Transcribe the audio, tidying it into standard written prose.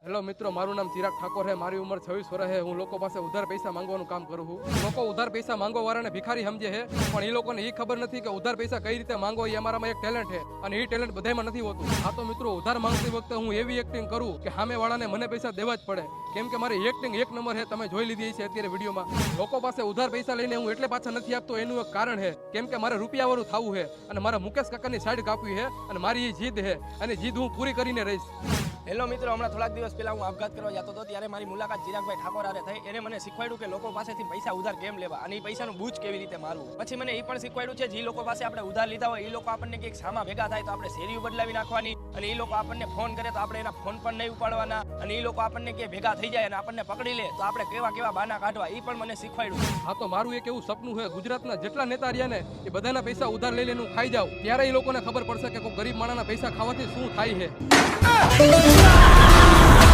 Hello મિત્રો, મારું નામ ચિરાગ ઠાકોર છે. મારી ઉંમર 26 વર્ષ છે. હું લોકો પાસે ઉધાર પૈસા માંગવાનું કામ કરું છું. લોકો ઉધાર પૈસા માંગવા વાળાને ભિખારી સમજે છે, પણ એ લોકોને એ ખબર નથી કે ઉધાર પૈસા કઈ રીતે માંગો એ અમારામાં એક ટેલેન્ટ છે, અને એ ટેલેન્ટ બધામાં નથી હોતું. આ તો મિત્રો, ઉધાર માંગતી વખતે હું એવી એક્ટિંગ કરું કે સામે વાળાને મને પૈસા દેવા જ પડે, કેમ કે મારી એક્ટિંગ એક નંબર છે. તમે જોઈ લીધી છે અત્યારે વિડીયોમાં. લોકો પાસે ઉધાર પૈસા લઈને હું એટલે પાછા નથી આપતો, એનું એક કારણ છે, કેમ કે મારે રૂપિયા વાળું થવું છે, અને મારા મુકેશ કાકાની સાઈડ કાપવી છે, અને મારી એ જીદ છે, અને જીદ હું પૂરી કરીને રહીશ. હેલો મિત્રો, હમણાં થોડાક દિવસ પહેલા હું આપઘાત કરવા જતો હતો, ત્યારે મારી મુલાકાત ચિરાગભાઈ ઠાકોર હારે થઈ. એને મને શીખવાડ્યું કે લોકો પાસેથી પૈસા ઉધાર કેમ લેવા અને એ પૈસાનું બૂચ કેવી રીતે મારવું. પછી મને એ પણ શીખવાડ્યું છે, જે લોકો પાસે આપણે ઉધાર લીધા હોય એ લોકો આપણને કંઈક સામા ભેગા થાય તો આપણે શેરીઓ બદલાવી નાખવાની, અને એ લોકો આપણને ફોન કરે તો આપણે એના ફોન પણ નહીં ઉપાડવાના, અને એ લોકો આપણને કે ભેગા થઈ જાય અને આપણને પકડી લે તો આપણે કેવા કેવા બાના કાઢવા, એ પણ મને શીખવાડ્યું. હા, તો મારું એક એવું સપનું છે, ગુજરાતના જેટલા નેતા રહ્યા ને એ બધાના પૈસા ઉધાર લઈ લઈને ખાઈ જાવ, ત્યારે એ લોકોને ખબર પડશે કે કોઈ ગરીબ માણસના પૈસા ખાવાથી શું થાય છે.